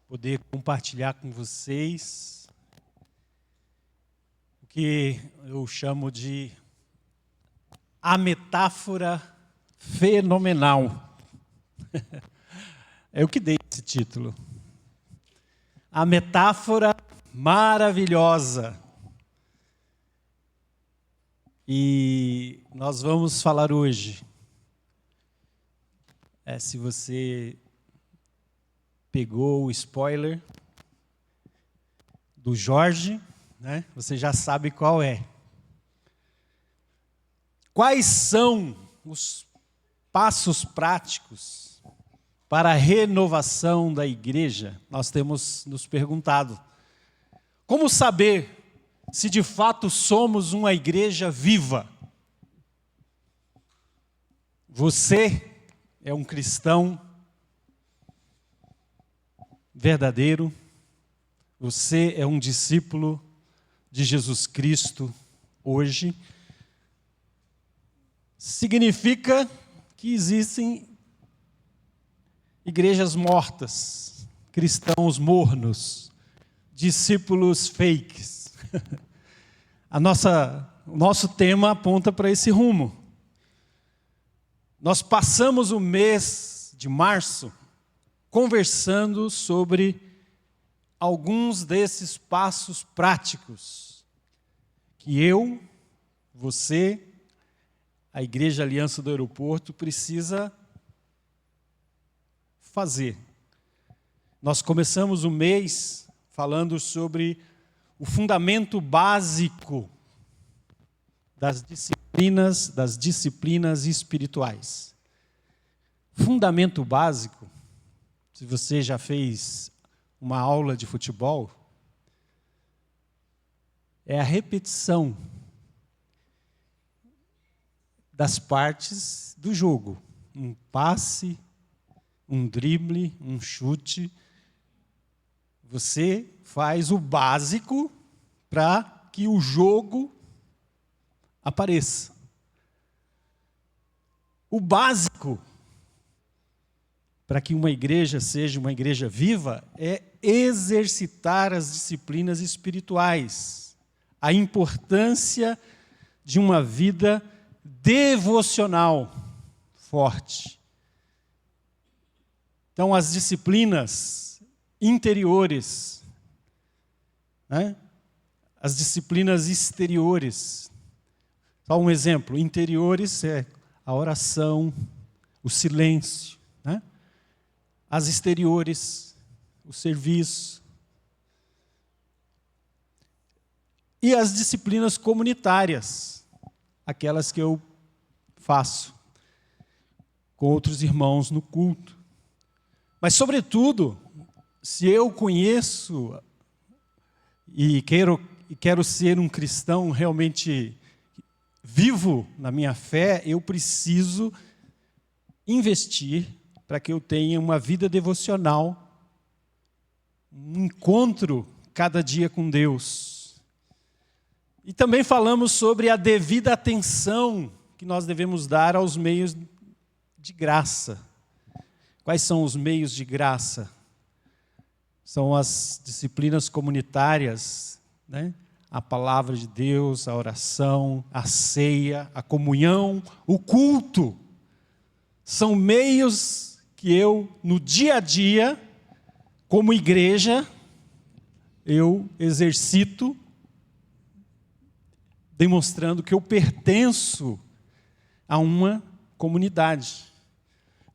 poder compartilhar com vocês o que eu chamo de a metáfora fenomenal. É eu que dei esse título. A metáfora maravilhosa. E nós vamos falar hoje. Se você pegou o spoiler do Jorge, né? Você já sabe qual é. Quais são os passos práticos para a renovação da igreja? Nós temos nos perguntado. Como saber se de fato somos uma igreja viva? Você é um cristão verdadeiro? Você é um discípulo de Jesus Cristo hoje? Significa que existem igrejas mortas, cristãos mornos, discípulos fakes. O nosso tema aponta para esse rumo. Nós passamos o mês de março conversando sobre alguns desses passos práticos que eu, você, a Igreja Aliança do Aeroporto precisa fazer. Nós começamos o mês falando sobre o fundamento básico das disciplinas espirituais. Fundamento básico, se você já fez uma aula de futebol, é a repetição das partes do jogo. Um passe, um drible, um chute. Você faz o básico para que o jogo apareça. O básico para que uma igreja seja uma igreja viva é exercitar as disciplinas espirituais. A importância de uma vida devocional forte. Então, as disciplinas interiores, né? As disciplinas exteriores. Só um exemplo: interiores é a oração, o silêncio, né? As exteriores, o serviço. E as disciplinas comunitárias, aquelas que eu faço com outros irmãos no culto. Mas, sobretudo, se eu conheço e quero ser um cristão realmente vivo na minha fé, eu preciso investir para que eu tenha uma vida devocional, um encontro cada dia com Deus. E também falamos sobre a devida atenção que nós devemos dar aos meios de graça. Quais são os meios de graça? São as disciplinas comunitárias, né? A palavra de Deus, a oração, a ceia, a comunhão, o culto. São meios que eu, no dia a dia, como igreja, eu exercito, demonstrando que eu pertenço a uma comunidade.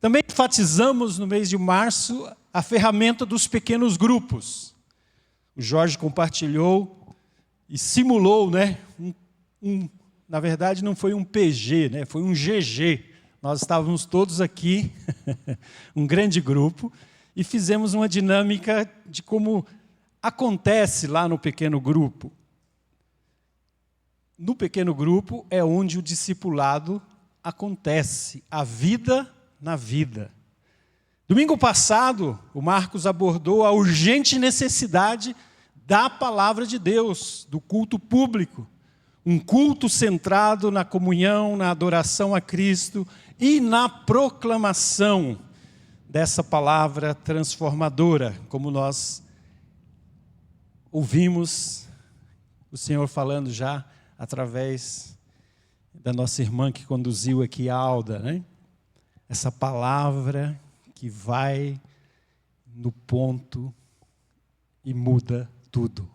Também enfatizamos no mês de março a ferramenta dos pequenos grupos. O Jorge compartilhou e simulou, né? Na verdade, não foi um PG, né? Foi um GG. Nós estávamos todos aqui, um grande grupo, e fizemos uma dinâmica de como acontece lá no pequeno grupo. No pequeno grupo é onde o discipulado acontece, a vida na vida. Domingo passado, o Marcos abordou a urgente necessidade da palavra de Deus, do culto público. Um culto centrado na comunhão, na adoração a Cristo e na proclamação dessa palavra transformadora, como nós ouvimos o Senhor falando já através da nossa irmã que conduziu aqui a Alda, né? Essa palavra que vai no ponto e muda tudo.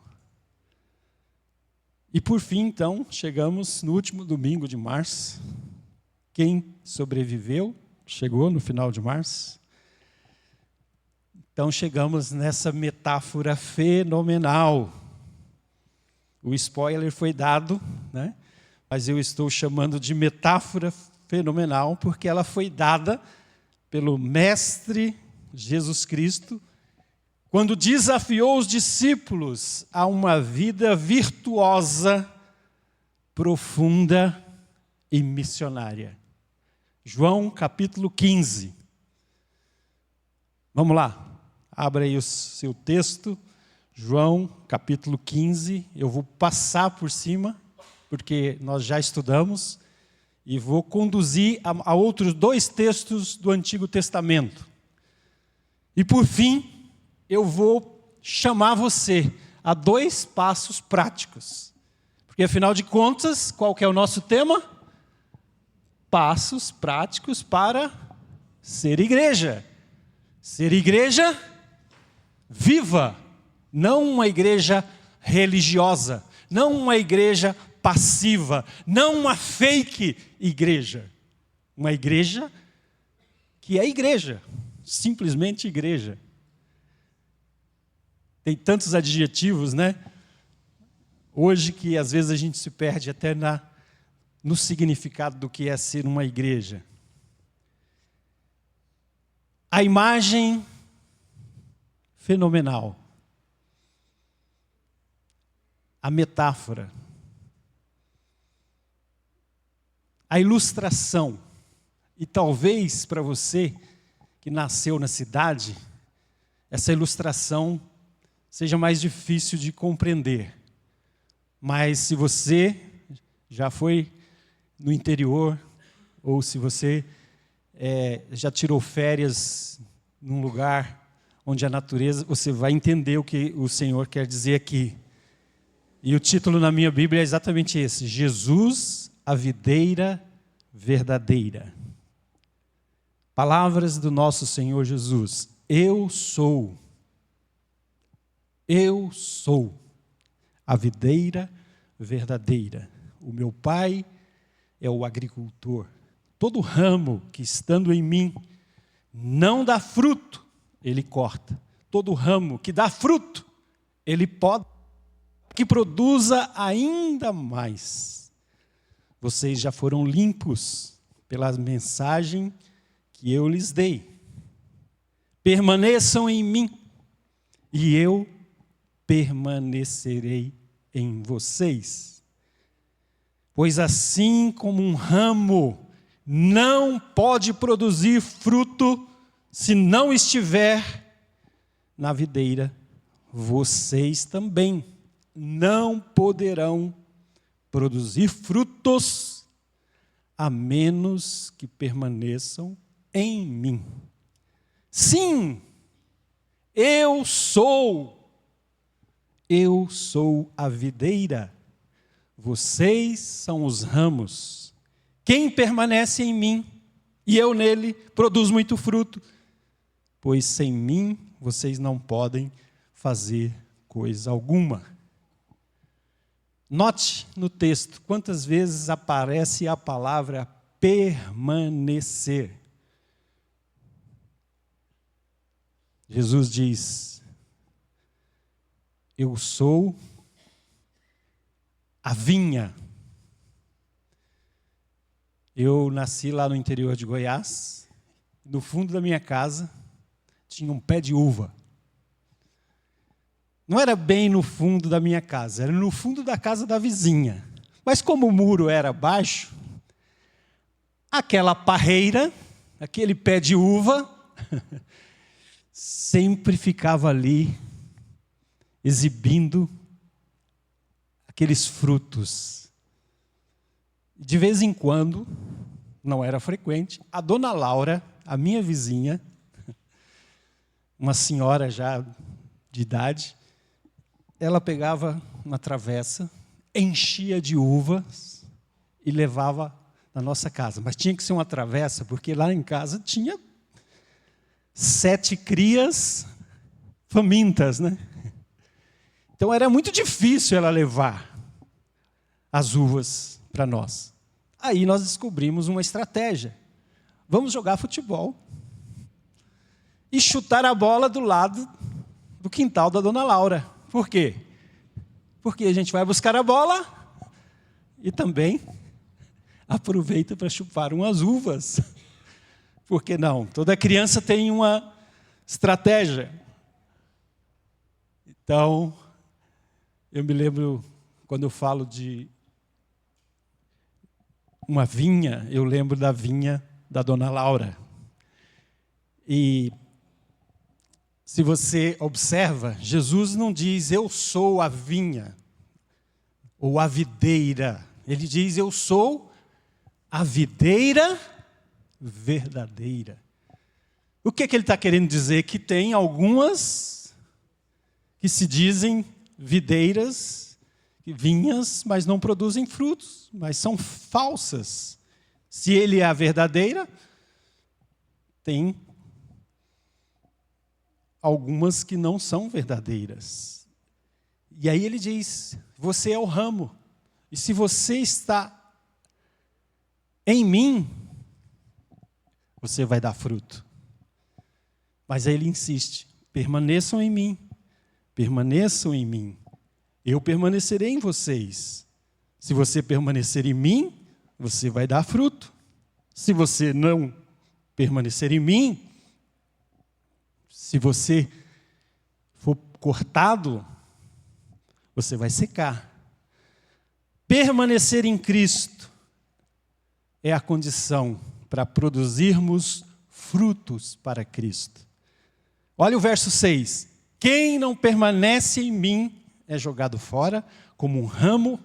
E por fim, então, chegamos no último domingo de março. Quem sobreviveu, chegou no final de março. Então chegamos nessa metáfora fenomenal. O spoiler foi dado, né? Mas eu estou chamando de metáfora fenomenal porque ela foi dada pelo Mestre Jesus Cristo quando desafiou os discípulos a uma vida virtuosa, profunda e missionária. João capítulo 15. Vamos lá, abra aí o seu texto, João capítulo 15. Eu vou passar por cima, porque nós já estudamos, e vou conduzir a outros 2 textos do Antigo Testamento. E por fim, eu vou chamar você a 2 passos práticos. Porque afinal de contas, qual que é o nosso tema? Passos práticos para ser igreja. Ser igreja viva, não uma igreja religiosa, não uma igreja passiva, não uma fake igreja. Uma igreja que é igreja, simplesmente igreja. Tem tantos adjetivos, né? Hoje que às vezes a gente se perde até no significado do que é ser uma igreja. A imagem fenomenal. A metáfora. A ilustração. E talvez para você que nasceu na cidade, essa ilustração seja mais difícil de compreender. Mas se você já foi no interior, ou se você já tirou férias num lugar onde a natureza, você vai entender o que o Senhor quer dizer aqui. E o título na minha Bíblia é exatamente esse: Jesus, a videira verdadeira. Palavras do nosso Senhor Jesus: Eu sou a videira verdadeira. O meu Pai é o agricultor. Todo ramo que estando em mim não dá fruto, Ele corta. Todo ramo que dá fruto, Ele poda, que produza ainda mais. Vocês já foram limpos pela mensagem que eu lhes dei. Permaneçam em mim e eu permanecerei em vocês. Pois assim como um ramo não pode produzir fruto se não estiver na videira, vocês também não poderão produzir frutos a menos que permaneçam em mim. Sim, eu sou a videira, vocês são os ramos. Quem permanece em mim e eu nele produz muito fruto, pois sem mim vocês não podem fazer coisa alguma. Note no texto quantas vezes aparece a palavra permanecer. Jesus diz: eu sou a vinha. Eu nasci lá no interior de Goiás. No fundo da minha casa tinha um pé de uva. Não era bem no fundo da minha casa, era no fundo da casa da vizinha. Mas como o muro era baixo, aquela parreira, aquele pé de uva, sempre ficava ali exibindo aqueles frutos. De vez em quando, não era frequente, a dona Laura, a minha vizinha, uma senhora já de idade, ela pegava uma travessa, enchia de uvas e levava na nossa casa. Mas tinha que ser uma travessa, porque lá em casa tinha 7 crias famintas, né? Então era muito difícil ela levar as uvas para nós. Aí nós descobrimos uma estratégia. Vamos jogar futebol e chutar a bola do lado do quintal da dona Laura. Por quê? Porque a gente vai buscar a bola e também aproveita para chupar umas uvas. Por que não? Toda criança tem uma estratégia. Então, eu me lembro, quando eu falo de uma vinha, eu lembro da vinha da dona Laura. E se você observa, Jesus não diz, eu sou a vinha, ou a videira. Ele diz, eu sou a videira verdadeira. O que ele está querendo dizer? Que tem algumas que se dizem videiras, vinhas, mas não produzem frutos, mas são falsas. Se ele é a verdadeira, tem algumas que não são verdadeiras. E aí ele diz, você é o ramo, e se você está em mim, você vai dar fruto. Mas aí ele insiste, permaneçam em mim, permaneçam em mim, eu permanecerei em vocês. Se você permanecer em mim, você vai dar fruto. Se você não permanecer em mim, se você for cortado, você vai secar. Permanecer em Cristo é a condição para produzirmos frutos para Cristo. Olha o verso 6. Quem não permanece em mim é jogado fora como um ramo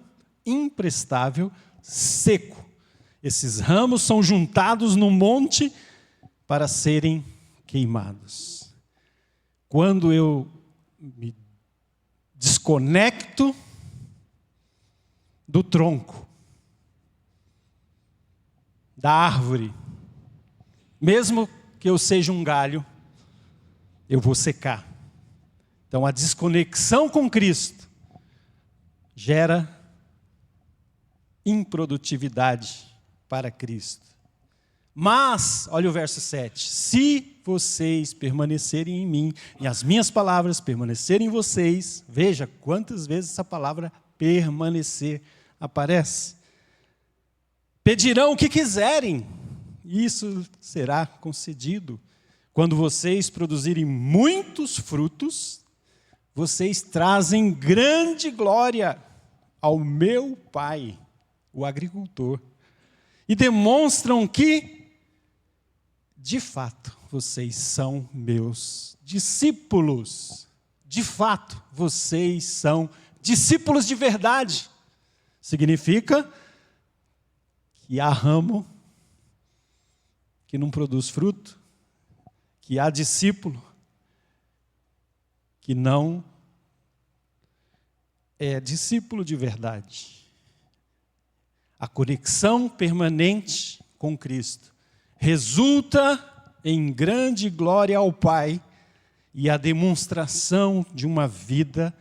imprestável, seco. Esses ramos são juntados no monte para serem queimados. Quando eu me desconecto do tronco, da árvore, mesmo que eu seja um galho, eu vou secar. Então a desconexão com Cristo gera improdutividade para Cristo. Mas, olha o verso 7, se vocês permanecerem em mim, e as minhas palavras permanecerem em vocês, veja quantas vezes essa palavra permanecer aparece. Pedirão o que quiserem, e isso será concedido. Quando vocês produzirem muitos frutos, vocês trazem grande glória ao meu Pai, o agricultor, e demonstram que, de fato, vocês são meus discípulos. De fato, vocês são discípulos de verdade. Significa que há ramo que não produz fruto, que há discípulo que não é discípulo de verdade. A conexão permanente com Cristo resulta em grande glória ao Pai e a demonstração de uma vida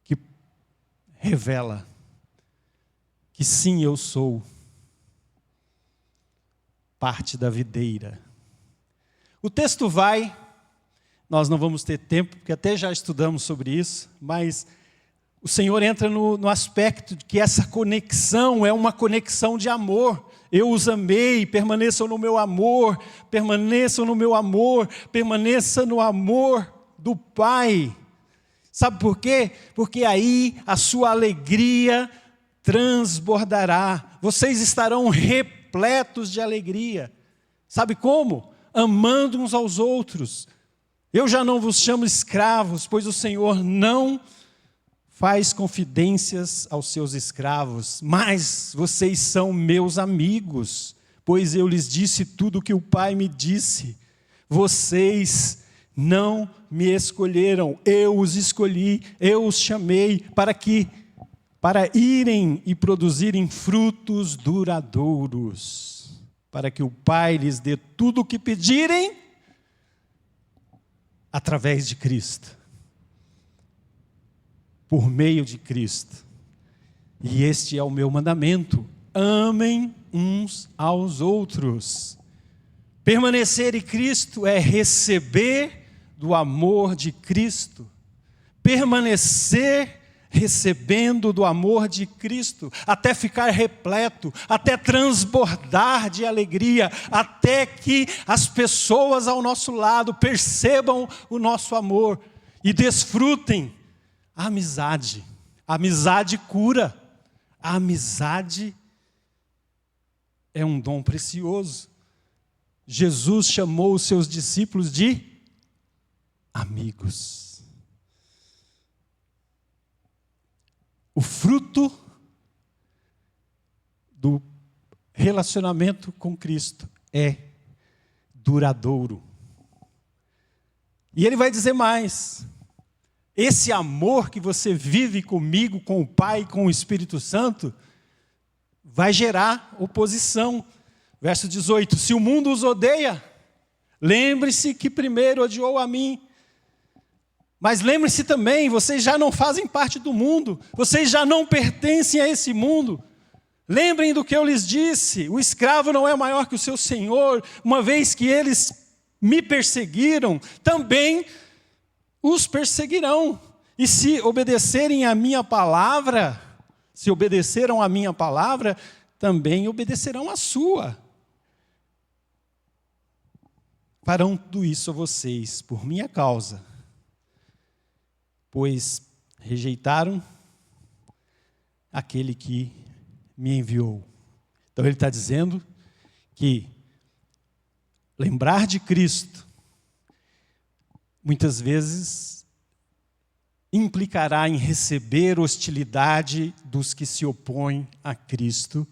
que revela que sim, eu sou parte da videira. O texto vai, nós não vamos ter tempo, porque até já estudamos sobre isso, mas o Senhor entra no aspecto de que essa conexão é uma conexão de amor. Eu os amei, permaneçam no meu amor, permaneçam no meu amor, permaneça no amor do Pai. Sabe por quê? Porque aí a sua alegria transbordará. Vocês estarão repletos de alegria. Sabe como? Amando uns aos outros. Eu já não vos chamo escravos, pois o Senhor não faz confidências aos seus escravos, mas vocês são meus amigos, pois eu lhes disse tudo o que o Pai me disse. Vocês não me escolheram, eu os escolhi, eu os chamei para irem e produzirem frutos duradouros, para que o Pai lhes dê tudo o que pedirem através de Cristo, por meio de Cristo. E este é o meu mandamento: amem uns aos outros. Permanecer em Cristo é receber do amor de Cristo. Permanecer recebendo do amor de Cristo, até ficar repleto, até transbordar de alegria, até que as pessoas ao nosso lado percebam o nosso amor e desfrutem a amizade. A amizade cura. A amizade é um dom precioso. Jesus chamou os seus discípulos de amigos. O fruto do relacionamento com Cristo é duradouro. E ele vai dizer mais: esse amor que você vive comigo, com o Pai, com o Espírito Santo, vai gerar oposição. Verso 18: se o mundo os odeia, lembre-se que primeiro odiou a mim. Mas lembre-se também, vocês já não fazem parte do mundo, vocês já não pertencem a esse mundo. Lembrem do que eu lhes disse: o escravo não é maior que o seu senhor. Uma vez que eles me perseguiram, também os perseguirão. E se obedecerem a minha palavra, se obedeceram a minha palavra, também obedecerão a sua. Farão tudo isso a vocês por minha causa, pois rejeitaram aquele que me enviou. Então ele está dizendo que lembrar de Cristo muitas vezes implicará em receber hostilidade dos que se opõem a Cristo,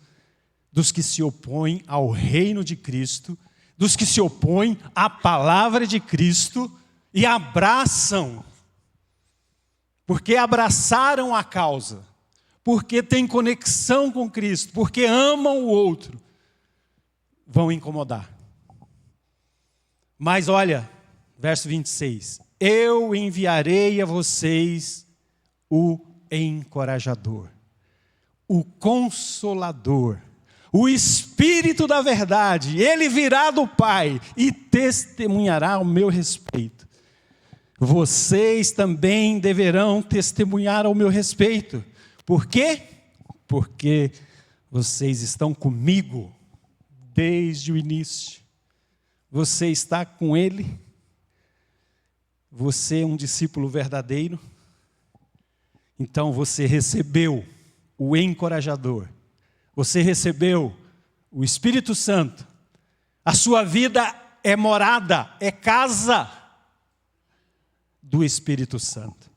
dos que se opõem ao reino de Cristo, dos que se opõem à palavra de Cristo e abraçam, porque abraçaram a causa, porque têm conexão com Cristo, porque amam o outro, vão incomodar. Mas olha, verso 26, eu enviarei a vocês o encorajador, o consolador, o Espírito da verdade. Ele virá do Pai e testemunhará ao meu respeito. Vocês também deverão testemunhar ao meu respeito. Por quê? Porque vocês estão comigo desde o início. Você está com Ele. Você é um discípulo verdadeiro. Então você recebeu o encorajador. Você recebeu o Espírito Santo. A sua vida é morada, é casa do Espírito Santo.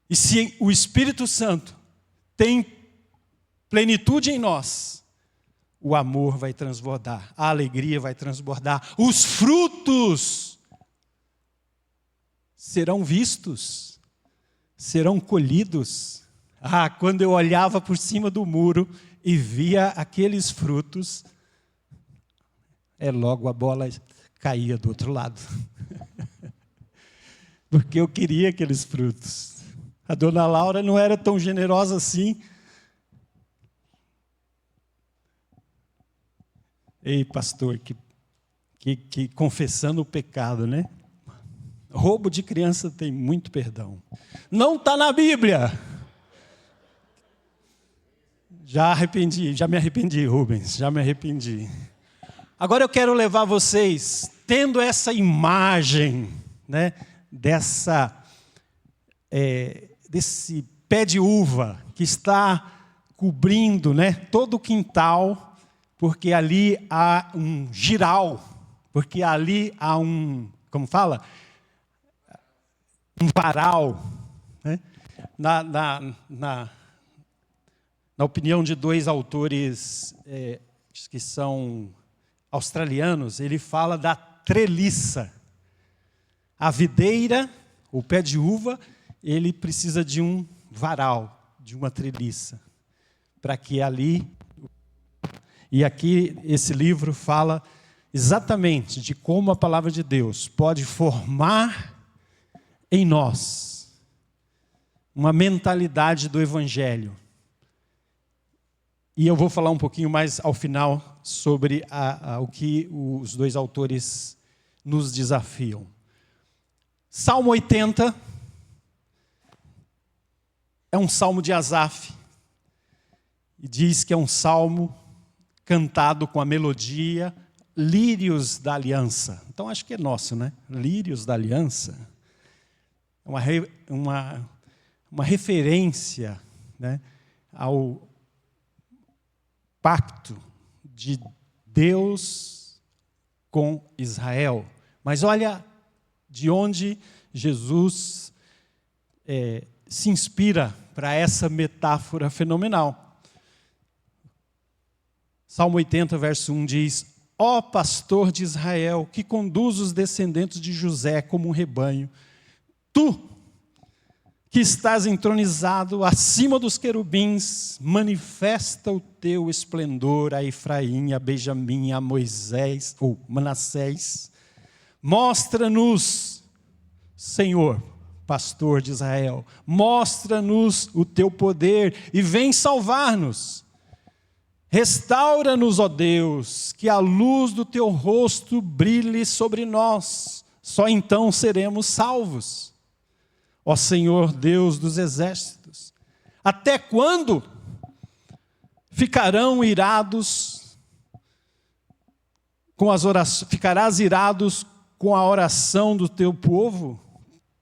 E se o Espírito Santo tem plenitude em nós, o amor vai transbordar, a alegria vai transbordar, os frutos serão vistos, serão colhidos. Ah, quando eu olhava por cima do muro e via aqueles frutos, logo a bola caía do outro lado. Porque eu queria aqueles frutos. A dona Laura não era tão generosa assim. Ei, pastor, que confessando o pecado, né? Roubo de criança tem muito perdão. Não está na Bíblia. Já me arrependi, Rubens, já me arrependi. Agora eu quero levar vocês, tendo essa imagem, né, desse pé de uva que está cobrindo, né, todo o quintal, porque ali há um giral, porque ali há como fala? Um varal, né? Na opinião de dois autores que são australianos, ele fala da treliça. A videira, o pé de uva, ele precisa de um varal, de uma treliça, para que ali... E aqui esse livro fala exatamente de como a palavra de Deus pode formar em nós uma mentalidade do Evangelho. E eu vou falar um pouquinho mais ao final sobre o que os dois autores nos desafiam. Salmo 80 é um salmo de Asaf. E diz que é um salmo cantado com a melodia Lírios da Aliança. Então acho que é nosso, né? Lírios da Aliança. Uma referência, né, ao pacto de Deus com Israel. Mas olha de onde Jesus se inspira para essa metáfora fenomenal. Salmo 80, verso 1 diz: Ó pastor de Israel, que conduz os descendentes de José como um rebanho, tu, que estás entronizado acima dos querubins, manifesta o teu esplendor a Efraim, a Benjamim, a Moisés, ou Manassés. Mostra-nos, Senhor, pastor de Israel, mostra-nos o teu poder e vem salvar-nos. Restaura-nos, ó Deus, que a luz do teu rosto brilhe sobre nós, só então seremos salvos. Ó Senhor Deus dos exércitos, até quando ficarão irados com as orações, ficarás irados com a oração do teu povo?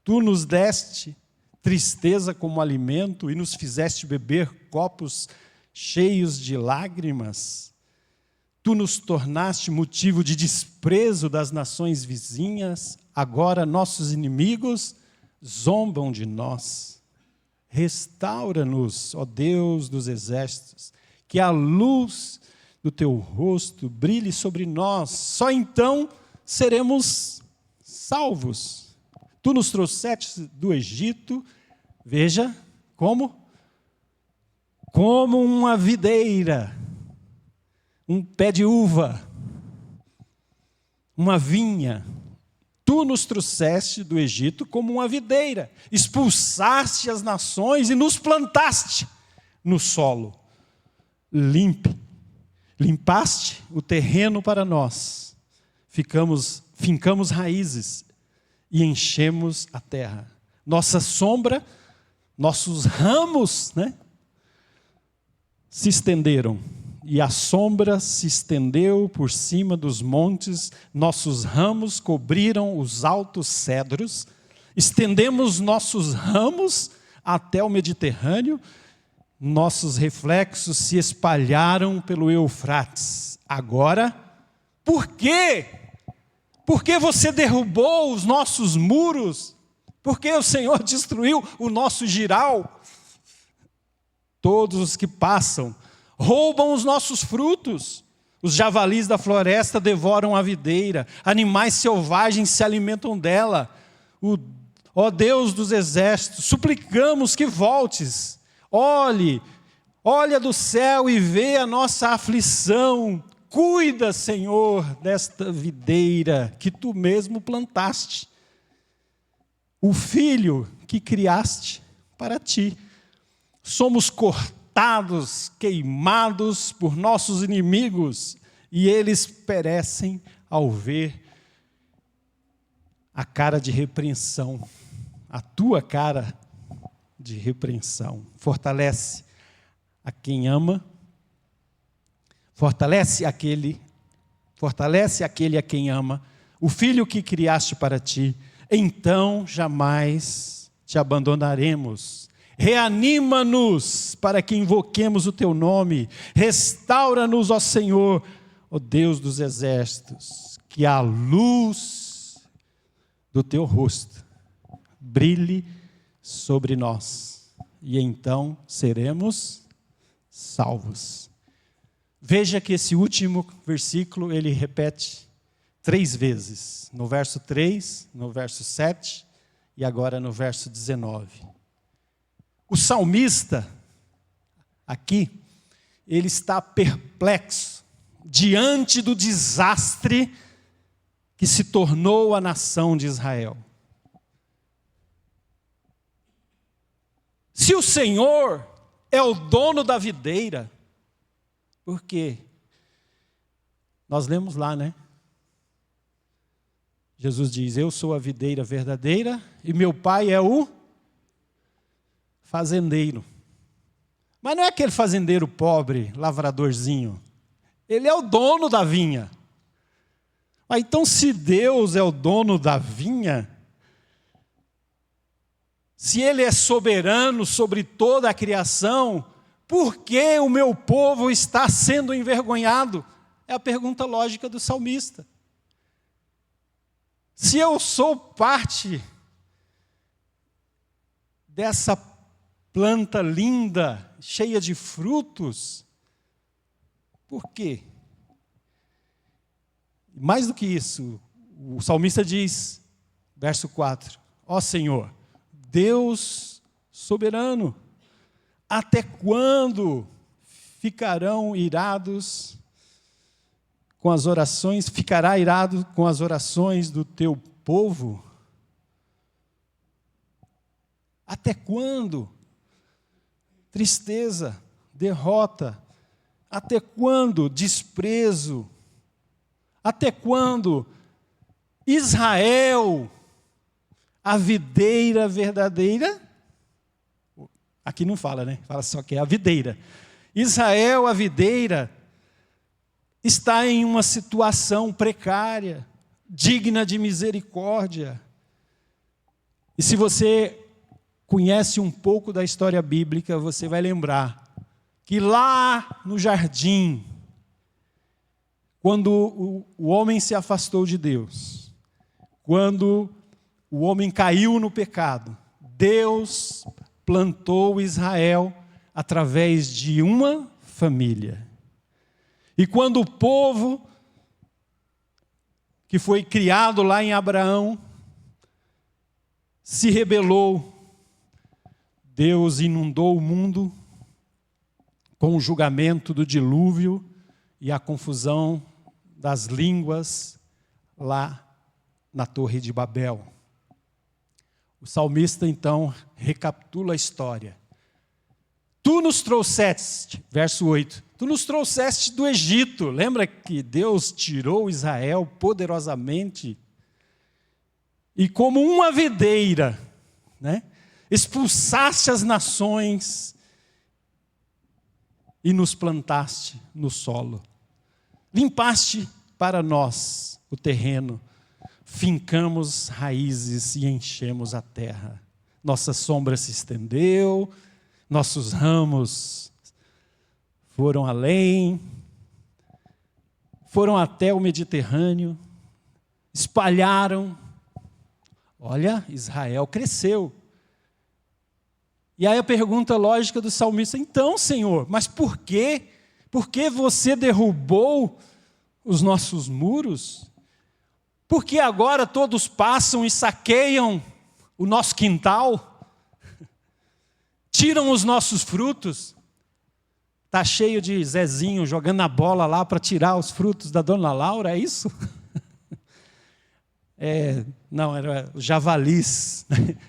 Tu nos deste tristeza como alimento e nos fizeste beber copos cheios de lágrimas. Tu nos tornaste motivo de desprezo das nações vizinhas, agora nossos inimigos zombam de nós. Restaura-nos, ó Deus dos exércitos, que a luz do teu rosto brilhe sobre nós, só então seremos salvos. Tu nos trouxeste do Egito, veja, como uma videira, um pé de uva, uma vinha. Tu nos trouxeste do Egito como uma videira, expulsaste as nações e nos plantaste no solo. Limpaste o terreno para nós, fincamos raízes e enchemos a terra. Nossa sombra, nossos ramos, né, se estenderam, e a sombra se estendeu por cima dos montes, nossos ramos cobriram os altos cedros, estendemos nossos ramos até o Mediterrâneo, nossos reflexos se espalharam pelo Eufrates. Agora, por quê? Por que você derrubou os nossos muros? Por que o Senhor destruiu o nosso giral? Todos os que passam roubam os nossos frutos. Os javalis da floresta devoram a videira. Animais selvagens se alimentam dela. Ó Deus dos exércitos, suplicamos que voltes. Olha do céu e vê a nossa aflição. Cuida, Senhor, desta videira que tu mesmo plantaste. O filho que criaste para ti. Somos cortados, queimados por nossos inimigos, e eles perecem ao ver a cara de repreensão, a tua cara de repreensão. Fortalece a quem ama, fortalece aquele a quem ama, o filho que criaste para ti, então jamais te abandonaremos. Reanima-nos para que invoquemos o teu nome. Restaura-nos, ó Senhor, ó Deus dos exércitos, que a luz do teu rosto brilhe sobre nós, e então seremos salvos. Veja que esse último versículo, ele repete 3 vezes, no verso 3, no verso 7 e agora no verso 19. O salmista, aqui, ele está perplexo diante do desastre que se tornou a nação de Israel. Se o Senhor é o dono da videira, por quê? Nós lemos lá, né? Jesus diz, eu sou a videira verdadeira e meu pai é o fazendeiro. Mas não é aquele fazendeiro pobre, lavradorzinho. Ele é o dono da vinha. Ah, então, se Deus é o dono da vinha, se Ele é soberano sobre toda a criação, por que o meu povo está sendo envergonhado? É a pergunta lógica do salmista. Se eu sou parte dessa planta linda, cheia de frutos, por quê? Mais do que isso, o salmista diz, verso 4, ó Senhor, Deus soberano, até quando ficará irado com as orações do teu povo? Até quando? Tristeza, derrota, até quando desprezo? Até quando Israel, a videira verdadeira, aqui não fala, né? Fala só que é a videira. Israel, a videira, está em uma situação precária, digna de misericórdia. E se você conhece um pouco da história bíblica, você vai lembrar que lá no jardim, quando o homem se afastou de Deus, quando o homem caiu no pecado, Deus plantou Israel através de uma família. E quando o povo que foi criado lá em Abraão se rebelou, Deus inundou o mundo com o julgamento do dilúvio e a confusão das línguas lá na Torre de Babel. O salmista, então, recapitula a história. Tu nos trouxeste, verso 8, tu nos trouxeste do Egito. Lembra que Deus tirou Israel poderosamente? E como uma videira, né, expulsaste as nações e nos plantaste no solo. Limpaste para nós o terreno, fincamos raízes e enchemos a terra. Nossa sombra se estendeu, nossos ramos foram além, foram até o Mediterrâneo, espalharam. Olha, Israel cresceu. E aí a pergunta lógica do salmista, então, Senhor, mas por quê? Por que você derrubou os nossos muros? Por que agora todos passam e saqueiam o nosso quintal? Tiram os nossos frutos? Está cheio de Zezinho jogando a bola lá para tirar os frutos da dona Laura, é isso? Não, era javalis.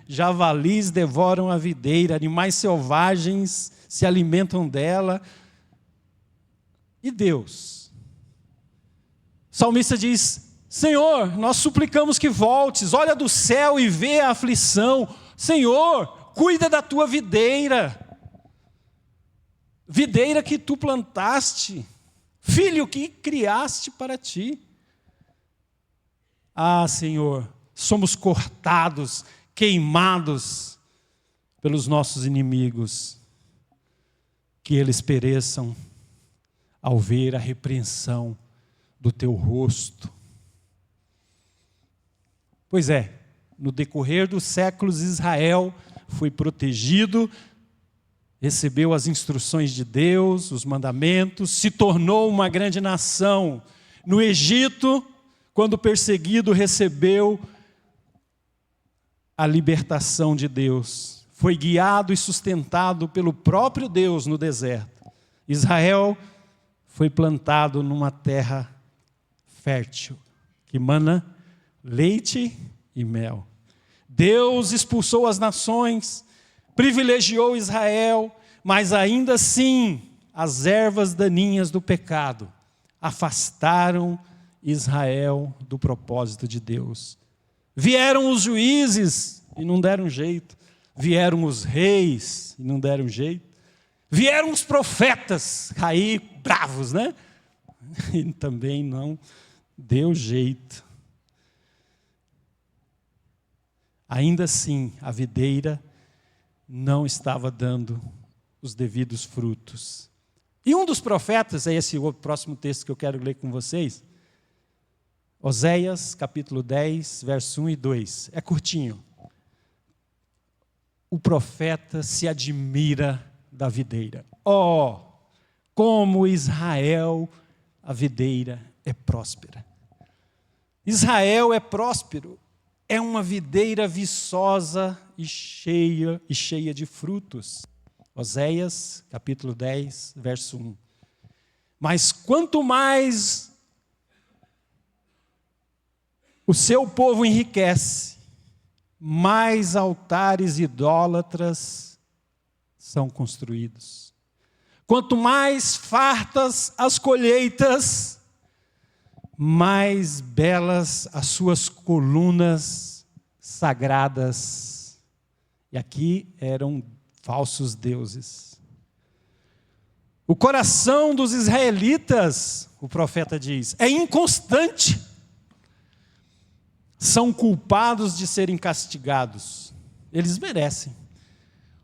Javalis devoram a videira, animais selvagens se alimentam dela. E Deus? O salmista diz, Senhor, nós suplicamos que voltes, olha do céu e vê a aflição. Senhor, cuida da tua videira. Videira que tu plantaste, filho que criaste para ti. Ah, Senhor, somos cortados, queimados pelos nossos inimigos. Que eles pereçam ao ver a repreensão do teu rosto. Pois é, no decorrer dos séculos, Israel foi protegido, recebeu as instruções de Deus, os mandamentos, se tornou uma grande nação. No Egito, quando perseguido, recebeu a libertação de Deus. Foi guiado e sustentado pelo próprio Deus no deserto. Israel foi plantado numa terra fértil, que mana leite e mel. Deus expulsou as nações, privilegiou Israel, mas ainda assim as ervas daninhas do pecado afastaram Israel do propósito de Deus. Vieram os juízes e não deram jeito. Vieram os reis e não deram jeito. Vieram os profetas, aí bravos, né? E também não deu jeito. Ainda assim, a videira não estava dando os devidos frutos. E um dos profetas, é esse o próximo texto que eu quero ler com vocês, Oséias, capítulo 10, verso 1 e 2. É curtinho. O profeta se admira da videira. Oh, como Israel, a videira é próspera. Israel é próspero, é uma videira viçosa e cheia de frutos. Oséias, capítulo 10, verso 1. Mas quanto mais o seu povo enriquece, mais altares idólatras são construídos. Quanto mais fartas as colheitas, mais belas as suas colunas sagradas. E aqui eram falsos deuses. O coração dos israelitas, o profeta diz, é inconstante. São culpados de serem castigados. Eles merecem.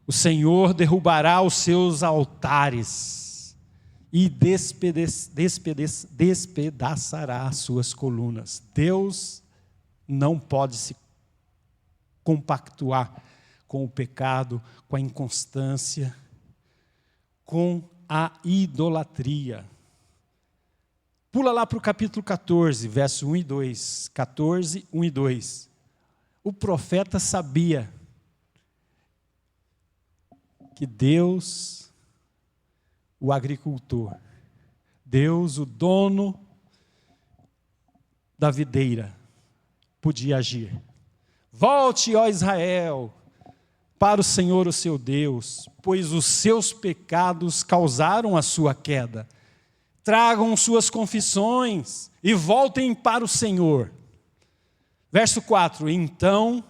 O Senhor derrubará os seus altares e despedaçará as suas colunas. Deus não pode se compactuar com o pecado, com a inconstância, com a idolatria. Pula lá para o capítulo 14, verso 1 e 2. 14, 1 e 2. O profeta sabia que Deus, o agricultor, Deus, o dono da videira, podia agir. Volte, ó Israel, para o Senhor, o seu Deus, pois os seus pecados causaram a sua queda. Tragam suas confissões e voltem para o Senhor. Verso 4, então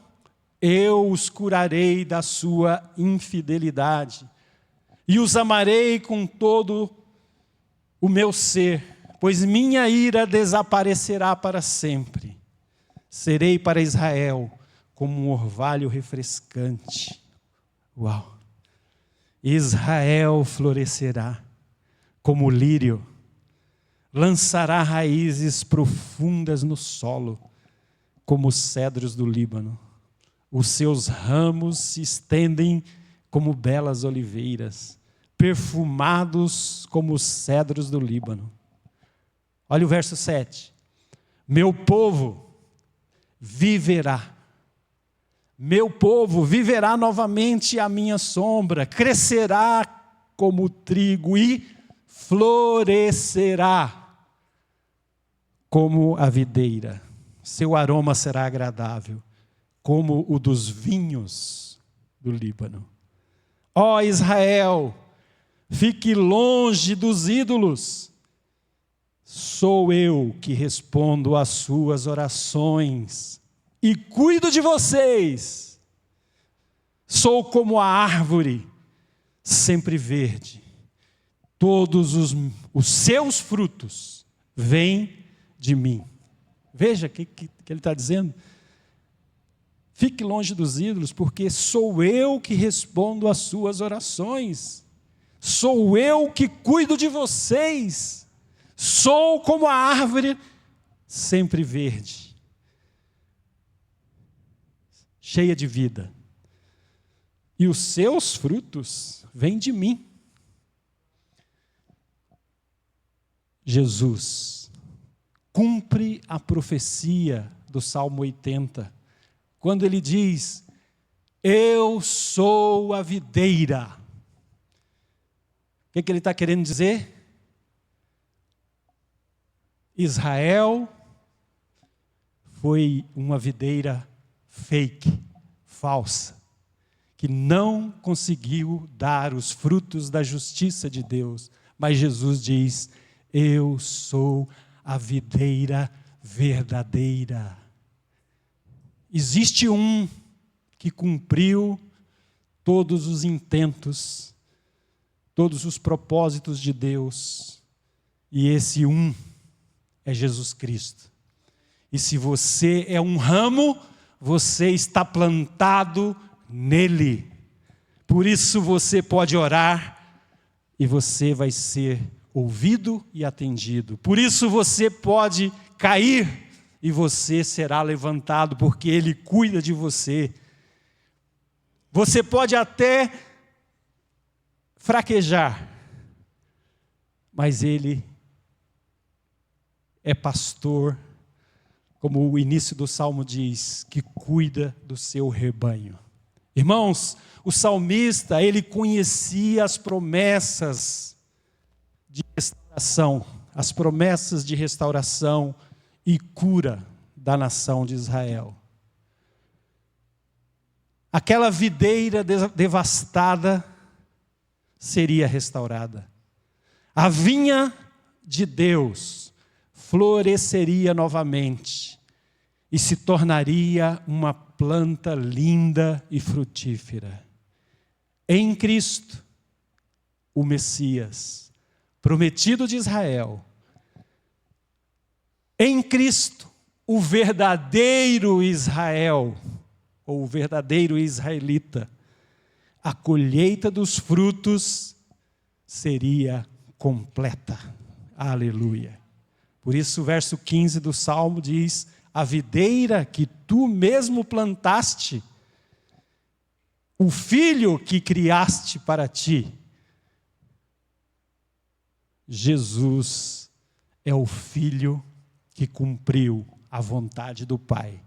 eu os curarei da sua infidelidade e os amarei com todo o meu ser, pois minha ira desaparecerá para sempre. Serei para Israel como um orvalho refrescante. Uau! Israel florescerá como o lírio, lançará raízes profundas no solo, como os cedros do Líbano. Os seus ramos se estendem como belas oliveiras, perfumados como os cedros do Líbano. Olha o verso 7. Meu povo viverá. Meu povo viverá novamente à minha sombra, crescerá como o trigo e florescerá como a videira. Seu aroma será agradável, como o dos vinhos do Líbano. Ó Israel, fique longe dos ídolos. Sou eu que respondo às suas orações e cuido de vocês. Sou como a árvore, sempre verde. Todos os seus frutos vêm de mim. Veja o que ele está dizendo. Fique longe dos ídolos, porque sou eu que respondo às suas orações. Sou eu que cuido de vocês. Sou como a árvore sempre verde, cheia de vida. E os seus frutos vêm de mim. Jesus, cumpre a profecia do Salmo 80, quando ele diz: eu sou a videira. O que ele está querendo dizer? Israel foi uma videira fake, falsa, que não conseguiu dar os frutos da justiça de Deus. Mas Jesus diz: eu sou a videira verdadeira. Existe um que cumpriu todos os intentos, todos os propósitos de Deus, e esse um é Jesus Cristo. E se você é um ramo, você está plantado nele. Por isso você pode orar e você vai ser ouvido e atendido. Por isso você pode cair e você será levantado, porque ele cuida de você. Você pode até fraquejar, mas ele é pastor, como o início do Salmo diz, que cuida do seu rebanho. Irmãos, o salmista, ele conhecia as promessas de restauração, as promessas de restauração e cura da nação de Israel. Aquela videira devastada seria restaurada. A vinha de Deus floresceria novamente e se tornaria uma planta linda e frutífera. Em Cristo, o Messias, prometido de Israel, em Cristo, o verdadeiro Israel, ou o verdadeiro israelita, a colheita dos frutos seria completa. Aleluia. Por isso o verso 15 do Salmo diz: a videira que tu mesmo plantaste, o filho que criaste para ti. Jesus é o filho que cumpriu a vontade do Pai.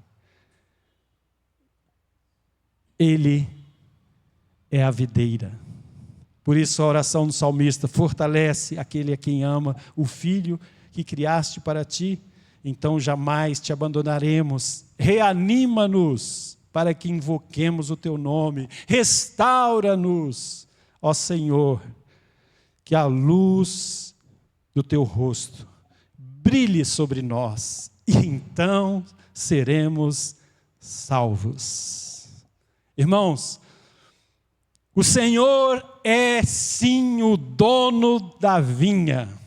Ele é a videira. Por isso a oração do salmista: fortalece aquele a quem ama, o filho que criaste para ti, então jamais te abandonaremos. Reanima-nos para que invoquemos o teu nome. Restaura-nos, ó Senhor, que a luz do teu rosto brilhe sobre nós, e então seremos salvos. Irmãos, o Senhor é sim o dono da vinha.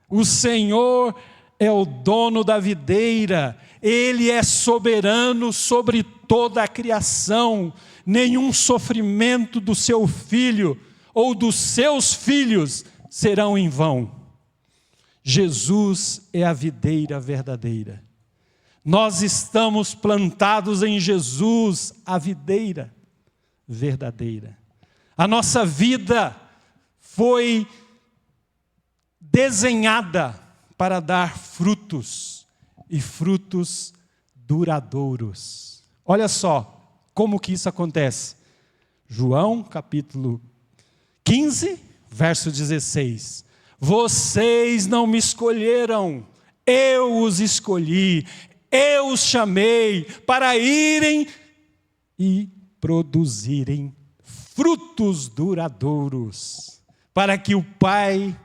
O Senhor é o dono da videira. Ele é soberano sobre toda a criação. Nenhum sofrimento do seu filho ou dos seus filhos serão em vão. Jesus é a videira verdadeira. Nós estamos plantados em Jesus, a videira verdadeira. A nossa vida foi desenhada para dar frutos, e frutos duradouros. Olha só como que isso acontece. João capítulo 15, verso 16. Vocês não me escolheram, eu os escolhi, eu os chamei para irem e produzirem frutos duradouros, para que o Pai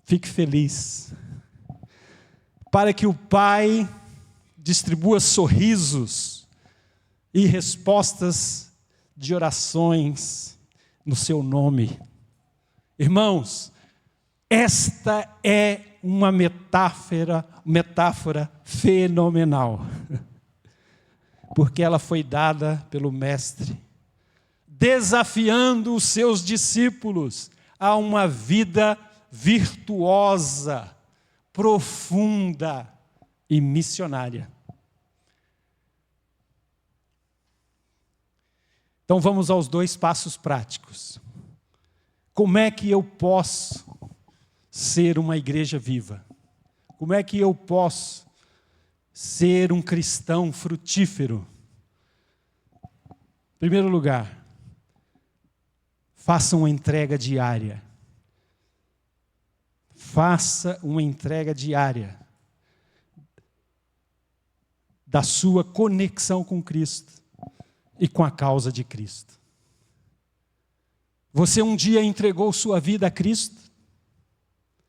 fique feliz, para que o Pai distribua sorrisos e respostas de orações no seu nome. Irmãos, esta é uma metáfora fenomenal, porque ela foi dada pelo Mestre, desafiando os seus discípulos a uma vida virtuosa, profunda e missionária. Então vamos aos 2 passos práticos. Como é que eu posso ser uma igreja viva? Como é que eu posso ser um cristão frutífero? Em primeiro lugar, faça uma entrega diária. Faça uma entrega diária da sua conexão com Cristo e com a causa de Cristo. Você um dia entregou sua vida a Cristo?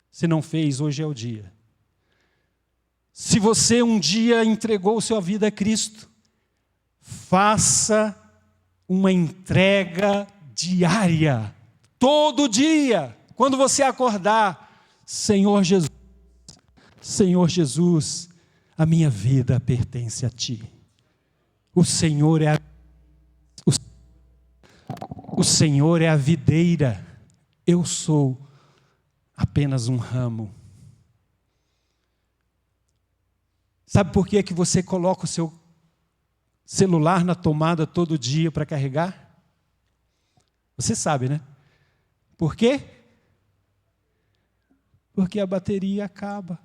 Se não fez, hoje é o dia. Se você um dia entregou sua vida a Cristo, faça uma entrega diária, todo dia, quando você acordar: Senhor Jesus, a minha vida pertence a Ti. O Senhor é a videira, eu sou apenas um ramo. Sabe por que você coloca o seu celular na tomada todo dia para carregar? Você sabe, né? Por quê? Porque a bateria acaba.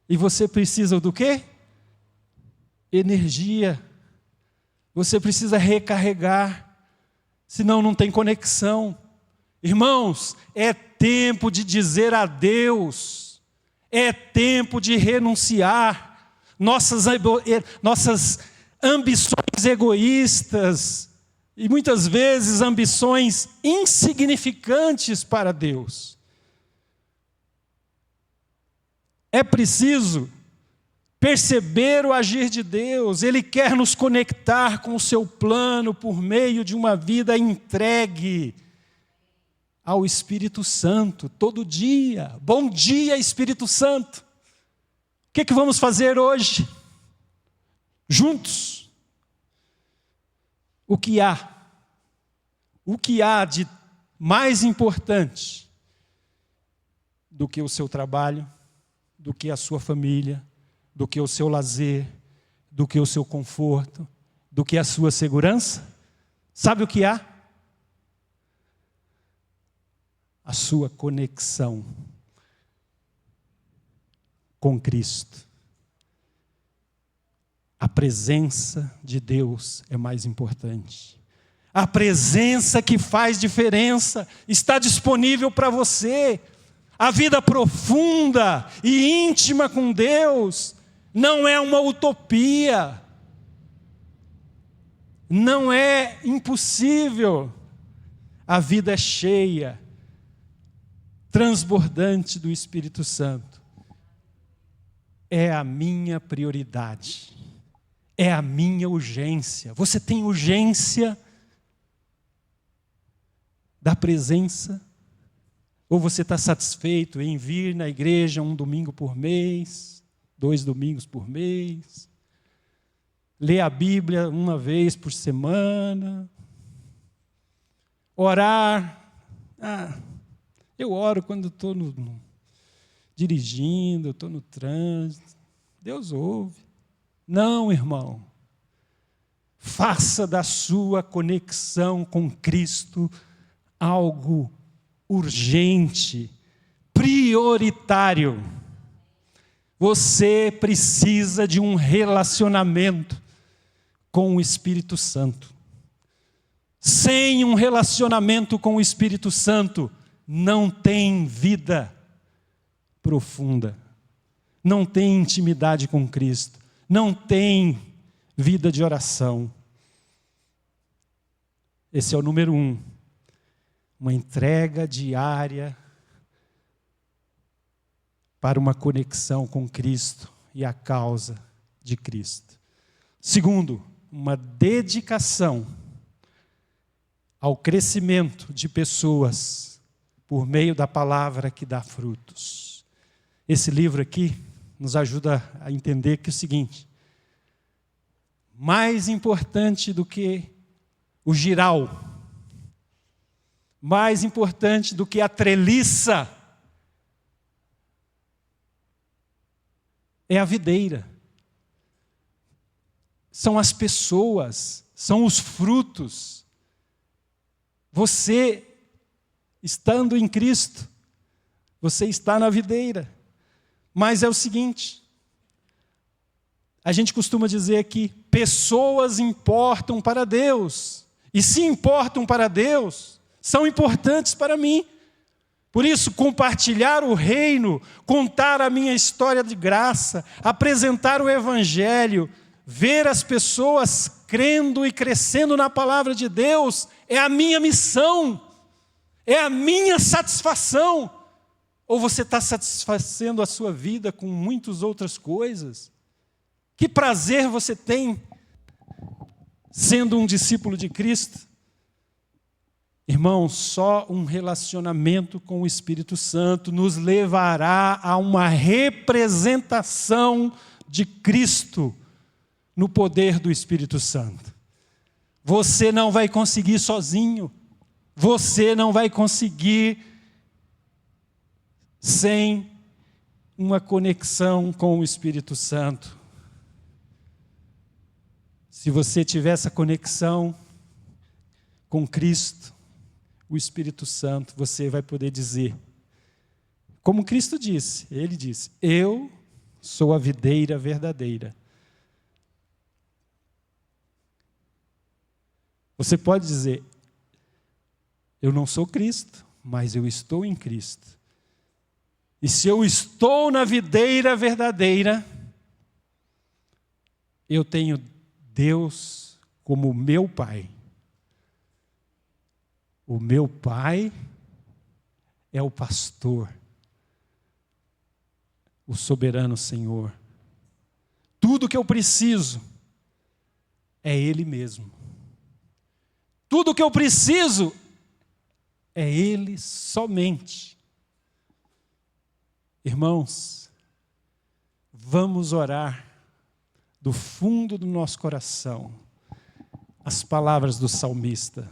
E você precisa do quê? Energia. Você precisa recarregar. Senão não tem conexão. Irmãos, é tempo de dizer adeus. É tempo de renunciar. Nossas ambições egoístas e muitas vezes ambições insignificantes para Deus. É preciso perceber o agir de Deus. Ele quer nos conectar com o seu plano por meio de uma vida entregue ao Espírito Santo, todo dia. Bom dia, Espírito Santo. O que vamos fazer hoje? Juntos. O que há de mais importante do que o seu trabalho, do que a sua família, do que o seu lazer, do que o seu conforto, do que a sua segurança? Sabe o que há? A sua conexão com Cristo. A presença de Deus é mais importante. A presença que faz diferença está disponível para você. A vida profunda e íntima com Deus não é uma utopia. Não é impossível. A vida é cheia, transbordante do Espírito Santo. É a minha prioridade. É a minha urgência. Você tem urgência da presença? Ou você está satisfeito em vir na igreja um domingo por mês, 2 domingos por mês, ler a Bíblia uma vez por semana, orar? Eu oro quando estou dirigindo, estou no trânsito. Deus ouve. Não, irmão. Faça da sua conexão com Cristo algo urgente, prioritário. Você precisa de um relacionamento com o Espírito Santo. Sem um relacionamento com o Espírito Santo, não tem vida profunda, não tem intimidade com Cristo, não tem vida de oração. Esse é o número 1. Uma entrega diária para uma conexão com Cristo e a causa de Cristo. Segundo, uma dedicação ao crescimento de pessoas por meio da palavra que dá frutos. Esse livro aqui nos ajuda a entender que é o seguinte: mais importante do que o giral, mais importante do que a treliça, é a videira. São as pessoas, são os frutos. Você, estando em Cristo, você está na videira. Mas é o seguinte, a gente costuma dizer que pessoas importam para Deus. E se importam para Deus, são importantes para mim. Por isso, compartilhar o reino, contar a minha história de graça, apresentar o evangelho, ver as pessoas crendo e crescendo na palavra de Deus, é a minha missão, é a minha satisfação. Ou você está satisfazendo a sua vida com muitas outras coisas? Que prazer você tem sendo um discípulo de Cristo? Irmão, só um relacionamento com o Espírito Santo nos levará a uma representação de Cristo no poder do Espírito Santo. Você não vai conseguir sozinho. Você não vai conseguir sem uma conexão com o Espírito Santo. Se você tiver essa conexão com Cristo, o Espírito Santo, você vai poder dizer, como Cristo disse, Ele disse, eu sou a videira verdadeira. Você pode dizer, eu não sou Cristo, mas eu estou em Cristo. E se eu estou na videira verdadeira, eu tenho Deus como meu Pai. O meu Pai é o pastor, o soberano Senhor. Tudo que eu preciso é Ele mesmo. Tudo que eu preciso é Ele somente. Irmãos, vamos orar do fundo do nosso coração as palavras do salmista.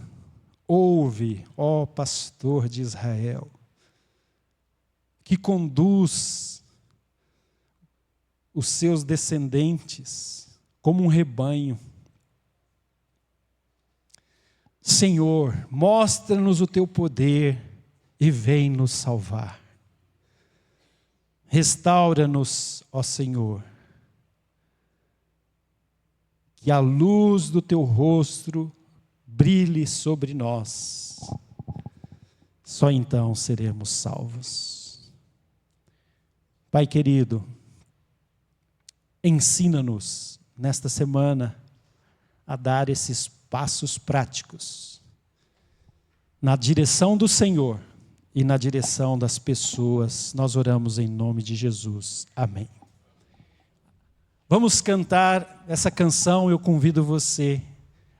Ouve, ó pastor de Israel, que conduz os seus descendentes como um rebanho. Senhor, mostra-nos o teu poder e vem nos salvar. Restaura-nos, ó Senhor, que a luz do teu rosto brilhe sobre nós. Só então seremos salvos. Pai querido, ensina-nos nesta semana a dar esses passos práticos na direção do Senhor e na direção das pessoas. Nós oramos em nome de Jesus. Amém. Vamos cantar essa canção. Eu convido você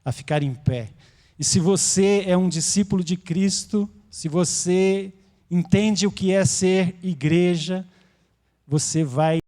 a ficar em pé. E se você é um discípulo de Cristo, se você entende o que é ser igreja, você vai